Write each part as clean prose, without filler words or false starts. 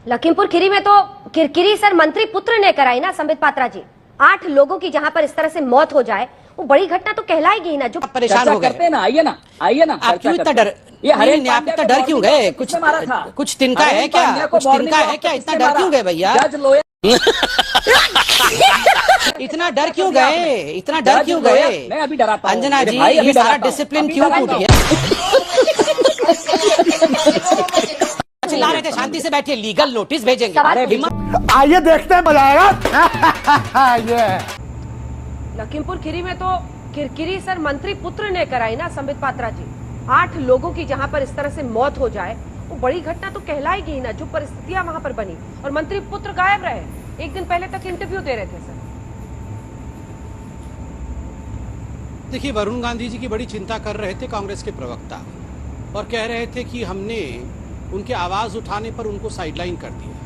लखीमपुर खीरी में तो किरकिरी सर मंत्री पुत्र ने कराई ना संबित पात्रा जी। 8 लोगों की जहां पर इस तरह से मौत हो जाए वो बड़ी घटना तो कहलाएगी ना। जो परेशान हो गए ना, आइए ना आप क्यों इतना डर, ये नहीं आप इतना डर क्यों गए? कुछ तिनका है क्या? कुछ तिनका है क्या? इतना डर क्यों गए भैया? इतना डर क्यों गए? इतना डर क्यों गए? मैं अभी डराता हूं अंजना जी, ये सारा डिसिप्लिन क्यों टूट गया? चिल्ला रहे थे, शांति से बैठिए, लीगल नोटिस भेजेंगे। आइए देखते हैं, मजा आएगा। ये लखीमपुर खीरी में तो किरकिरी सर मंत्री पुत्र ने कराई ना संबित पात्रा जी। 8 लोगों की जहां पर इस तरह से मौत हो जाए वो बड़ी घटना तो कहलाएगी ना। जो परिस्थितियां वहां पर बनी और मंत्री पुत्र गायब रहे, एक दिन पहले तक इंटरव्यू दे रहे थे सर। देखिए, वरुण गांधी जी की बड़ी चिंता कर रहे थे कांग्रेस के प्रवक्ता और कह रहे थे कि हमने उनके आवाज उठाने पर उनको साइडलाइन कर दिया।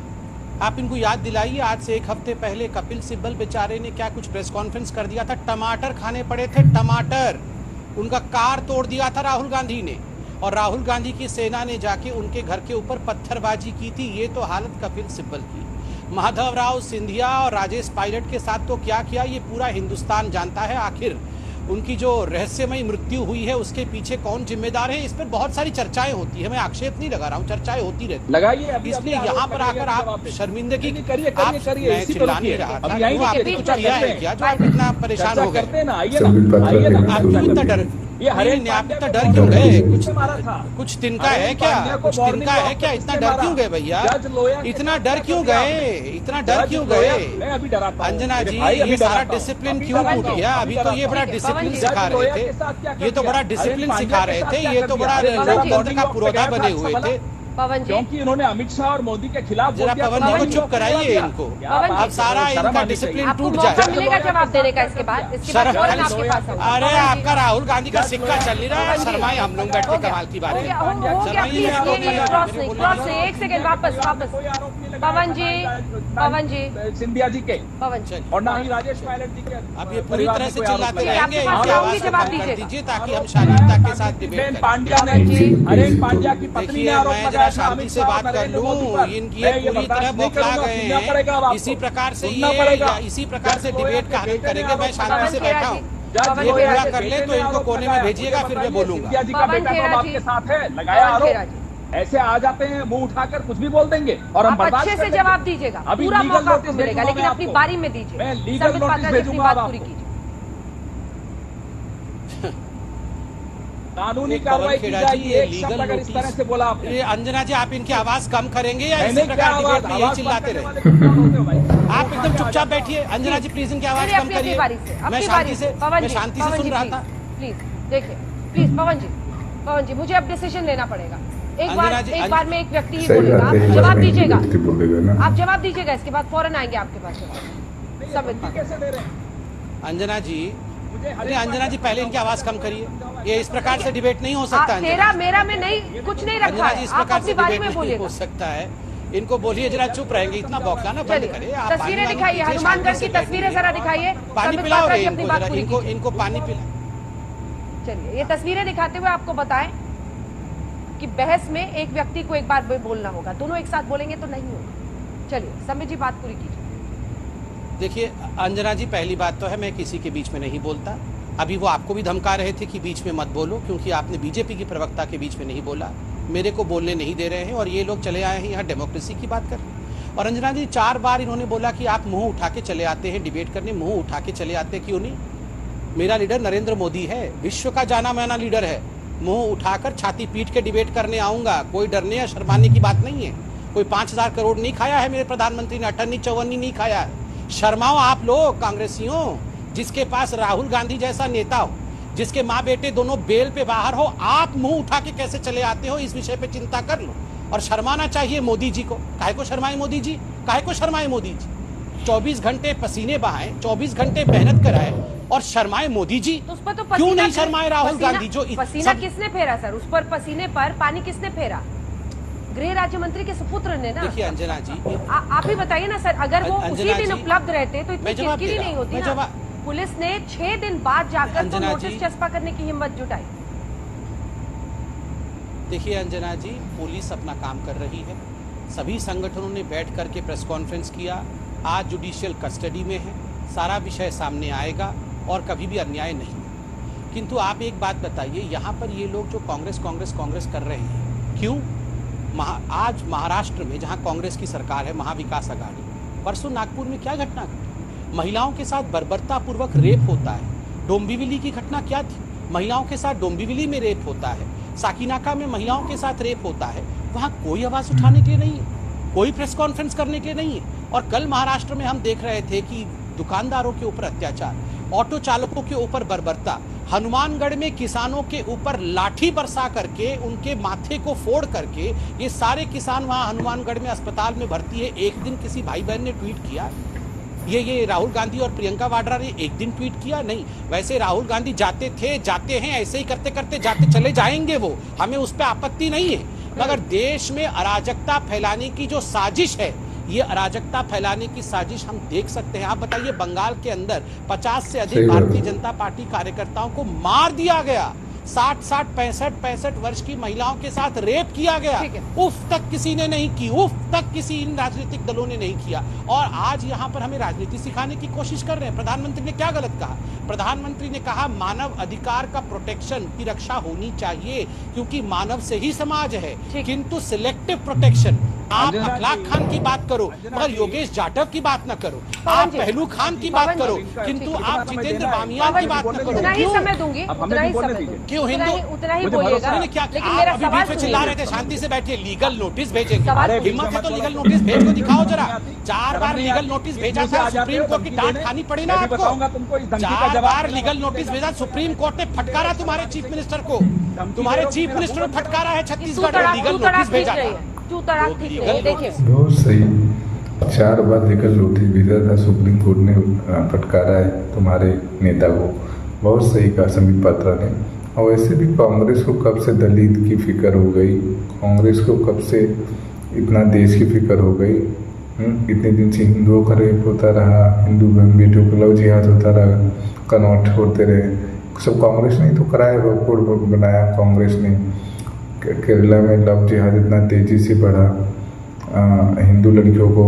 आप इनको याद दिलाइए, आज से 1 हफ्ते पहले कपिल सिब्बल बेचारे ने क्या कुछ प्रेस कॉन्फ्रेंस कर दिया था। टमाटर खाने पड़े थे, टमाटर। उनका कार तोड़ दिया था राहुल गांधी ने, और राहुल गांधी की सेना ने जाके उनके घर के ऊपर पत्थरबाजी की थी। ये तो हालत कपिल सिब्बल की। माधवराव सिंधिया और राजेश पायलट के साथ तो क्या किया ये पूरा हिंदुस्तान जानता है। आखिर उनकी जो रहस्यमयी मृत्यु हुई है उसके पीछे कौन जिम्मेदार है, इस पर बहुत सारी चर्चाएं होती है। मैं आक्षेप नहीं लगा रहा हूँ, चर्चाएं होती रहती लगाइए। इसलिए यहाँ पर आकर आप शर्मिंदगी करिए। मैं चिल्ला नहीं रहा था। आपने कुछ किया है क्या जो आप इतना परेशान हो गए? आप क्यों इतना डर, आप इतना डर क्यों गए? कुछ तिनका है क्या? कुछ तिनका है क्या? इतना डर क्यों गए भैया? इतना डर क्यों गए? इतना डर क्यों गए? अंजना जी, ये सारा डिसिप्लिन क्यों टूट गया? अभी तो ये बड़ा डिसिप्लिन सिखा रहे थे, ये तो बड़ा डिसिप्लिन सिखा रहे थे, ये तो बड़ा लोकतंत्र का पुरोधा बने हुए थे। पवन जी, क्योंकि इन्होंने अमित शाह और मोदी के खिलाफ जरा पवन जी को चुप कराइए इनको। अब सारा इनका डिसिप्लिन टूट जाए। मिलेगा जवाब देने का इसके बाद फौरन आपके पास आऊंगा। अरे आपका राहुल गांधी का सिक्का चल नहीं रहा है, शर्माए हम लोग बैठ के कमाल की बात है। एक सेकंड, वापस पवन जी सिंधिया जी के पवन जी और ना ही राजेश पायलट जी के। अब ये पूरी तरह से चिल्लाते रहेंगे, आपके इनकी आवाज को जवाब कम कर दीजिए। दीजिए ताकि हम शालीनता के साथ डिबेट करें। पांड्या ने हरेन पांड्या की पत्नी ने देखिए, आरोप मैं लगाया जरा शांति से बात कर लूं। इनकी ये पूरी तरह बौखला गए हैं। इसी प्रकार से इसी प्रकार से डिबेट का हनन करेंगे। मैं शांति से बैठा हूँ, ये पूरा कर ले तो इनको कोने में भेजिएगा, फिर मैं बोलूंगा। सिंधिया जी का बेटा तो आपके साथ है, लगाया आरोप। ऐसे आ जाते हैं, मुंह उठाकर कुछ भी बोल देंगे और हम बर्दाश्त अच्छे से जवाब दीजिएगा। अभी पूरा लीगल मौका आपको नोटिस मिलेगा, लेकिन अपनी बारी में दीजिए। मैं लीगल नोटिस भेजूंगा आपको। कानूनी कार्रवाई की जाएगी। एक शब्द अगर इस तरह से बोला आपने। अंजना जी, आप इनकी आवाज कम करेंगे या इसी प्रकार डिबेट में यही चिल्लाते रहे? आप एकदम चुपचाप बैठिए। अंजना जी प्लीज इनकी आवाज कम करिए। मैं शांति से सुन रहा था। प्लीज देखिए, प्लीज पवन जी मुझे अब डिसीजन लेना पड़ेगा। एक बार में एक व्यक्ति ही बोलेगा, आप जवाब दीजिएगा। आप जवाब दीजिएगा, इसके बाद फौरन आएंगे आपके पास जवाब। कैसे दे रहे हैं अंजना जी? अंजना जी पहले इनकी आवाज कम करिए। ये इस प्रकार से डिबेट नहीं हो सकता। मेरा में नहीं, कुछ नहीं रखा है। इस प्रकार से डिबेट नहीं हो सकता है। इनको बोलिए जरा चुप रहेंगे, इतना बौखलाना बंद करिए। आप तस्वीरें दिखाइए, हनुमानगढ़ की तस्वीरें जरा दिखाइए। पानी पिलाओ रे इनको पानी पिला। चलिए, ये तस्वीरें दिखाते हुए आपको बताएं कि बहस में एक व्यक्ति को एक बार बोलना होगा, दोनों एक साथ बोलेंगे तो नहीं होगा। चलिए संबित जी, बात पूरी कीजिए। देखिए अंजना जी, पहली बात तो है मैं किसी के बीच में नहीं बोलता। अभी वो आपको भी धमका रहे थे कि बीच में मत बोलो, क्योंकि आपने बीजेपी की प्रवक्ता के बीच में नहीं बोला। मेरे को बोलने नहीं दे रहे हैं और ये लोग चले आए हैं यहाँ डेमोक्रेसी की बात कर। और अंजना जी 4 बार इन्होंने बोला कि आप मुंह उठा के चले आते हैं डिबेट करने, मुंह उठा के चले आते, क्यों नहीं? मेरा लीडर नरेंद्र मोदी है, विश्व का जाना माना लीडर है। मुंह उठाकर छाती पीट के डिबेट करने आऊंगा, कोई डरने या शर्माने की बात नहीं है। कोई 5000 करोड़ नहीं खाया है मेरे प्रधानमंत्री ने, 58-54 नहीं खाया है। शर्माओ आप लोग कांग्रेसियों, जिसके पास राहुल गांधी जैसा नेता हो, जिसके माँ बेटे दोनों बेल पे बाहर हो, आप मुंह उठा के कैसे चले आते हो? इस विषय पे चिंता कर लो। और शर्माना चाहिए मोदी जी को। काहे को शर्माए मोदी जी? काहे को शर्माए मोदी जी? 24 घंटे पसीने बहाए, 24 घंटे मेहनत कराए और शर्माए मोदी जी? तो उस पर तो क्यों नहीं शर्माए राहुल गांधी? जो पसीना किसने फेरा सर? उस पर पसीने पर पानी किसने फेरा? गृह राज्य मंत्री के सुपुत्र ने ना। देखिए अंजना जी, आप ही बताइए ना सर, अगर वो उसी दिन उपलब्ध रहते तो इतनी किरकिरी नहीं होती ना। पुलिस ने 6 दिन बाद जाकर तो नोटिस चस्पा करने की हिम्मत जुटाई। देखिए अंजना जी, पुलिस अपना काम कर रही है, सभी संगठनों ने बैठ करके प्रेस कॉन्फ्रेंस किया। आज जुडिशियल कस्टडी में है, सारा विषय सामने आएगा और कभी भी अन्याय नहीं। किंतु आप एक बात बताइए, यहाँ पर ये लोग जो कांग्रेस कर रहे हैं, क्यों? आज महाराष्ट्र में जहाँ कांग्रेस की सरकार है, महाविकास आघाड़ी, परसों नागपुर में क्या घटना घटी? महिलाओं के साथ बर्बरतापूर्वक रेप होता है। डोंबिवली की घटना क्या थी? महिलाओं के साथ डोंबिवली में रेप होता है। साकिनाका में महिलाओं के साथ रेप होता है। वहाँ कोई आवाज उठाने के लिए नहीं है, कोई प्रेस कॉन्फ्रेंस करने के लिए नहीं है। और कल महाराष्ट्र में हम देख रहे थे कि दुकानदारों के ऊपर अत्याचार, ऑटो चालकों के ऊपर बर्बरता, हनुमानगढ़ में किसानों के ऊपर लाठी बरसा करके उनके माथे को फोड़ करके ये सारे किसान वहां हनुमानगढ़ में अस्पताल में भर्ती है। एक दिन किसी भाई बहन ने ट्वीट किया? ये राहुल गांधी और प्रियंका वाड्रा ने एक दिन ट्वीट किया? नहीं। वैसे राहुल गांधी जाते हैं, ऐसे ही करते करते जाते चले जाएंगे, वो हमें उस पर आपत्ति नहीं है। मगर देश में अराजकता फैलाने की जो साजिश है, ये अराजकता फैलाने की साजिश हम देख सकते हैं। आप बताइए, बंगाल के अंदर 50 से अधिक भारतीय जनता पार्टी कार्यकर्ताओं को मार दिया गया। 60, 65 वर्ष की महिलाओं के साथ रेप किया गया। उफ तक किसी ने नहीं की, उफ तक किसी इन राजनीतिक दलों ने नहीं किया। और आज यहाँ पर हमें राजनीति सिखाने की कोशिश कर रहे हैं। प्रधानमंत्री ने क्या गलत कहा? प्रधानमंत्री ने कहा मानव अधिकार का प्रोटेक्शन की रक्षा होनी चाहिए, क्योंकि मानव से ही समाज है। किंतु सिलेक्टिव प्रोटेक्शन, आप अखलाक खान की बात करो मगर योगेश जाटव की बात न करो, आप पहलू खान की बात करो, किंतु आप जितेंद्र बामियान की बात न करो। उतना ही समय दूंगी, उतना ही समय दूंगी। क्यों हिंदू उतना ही बोलिएगा। क्या लेकिन मेरा अभी सवाल बीच में चिल्ला रहे थे, शांति से बैठिए। लीगल नोटिस भेजेंगे, सवाल हिम्मत है तो लीगल नोटिस भेज को दिखाओ जरा। 4 बार लीगल नोटिस भेजा था, सुप्रीम कोर्ट की डांट खानी पड़ी ना आपको। 4 बार लीगल नोटिस भेजा, सुप्रीम कोर्ट ने फटकारा तुम्हारे चीफ मिनिस्टर को, तुम्हारे चीफ मिनिस्टर ने फटकारा है छत्तीसगढ़ में, लीगल नोटिस भेजा था। देखिए बहुत सही, 4 बार लीगल नोटिस भेजा था, सुप्रीम कोर्ट ने फटकारा है तुम्हारे नेता को। बहुत सही कहा संबित पात्रा ने। और वैसे भी कांग्रेस को कब से दलित की फिक्र हो गई, कांग्रेस को कब से इतना देश की फिक्र हो गई। इतने दिन से हिंदुओं का रेप होता रहा, हिंदू बेटियों को लव जिहाद होता रहा, कन्वर्ट होते रहे, सब कांग्रेस ने तो कराया, वक्फ बनाया कांग्रेस ने। केरला में लव जिहाद इतना तेज़ी से बढ़ा, हिंदू लड़कियों को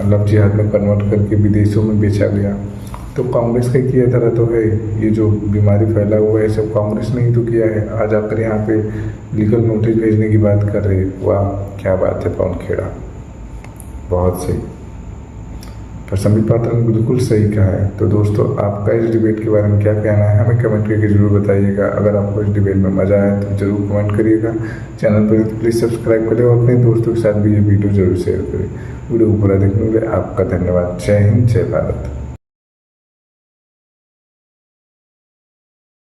लव जिहाद में कन्वर्ट करके विदेशों में बेचा गया। तो कांग्रेस का किया तरह तो है, ये जो बीमारी फैला हुआ है सब कांग्रेस ने ही तो किया है। आज आकर यहाँ पे लीगल नोटिस भेजने की बात कर रहे हैं, वाह क्या बात है पवन खेड़ा, बहुत सही। पर संबित पात्रा ने बिल्कुल सही कहा है। तो दोस्तों, आपका इस डिबेट के बारे में क्या कहना है हमें कमेंट करके जरूर बताइएगा। अगर आपको इस डिबेट में मज़ा आए तो जरूर कमेंट करिएगा। चैनल पर तो प्लीज़ सब्सक्राइब करें और अपने दोस्तों के साथ भी ये वीडियो जरूर शेयर करें। वीडियो को पूरा देखने के लिए आपका धन्यवाद। जय हिंद, जय भारत।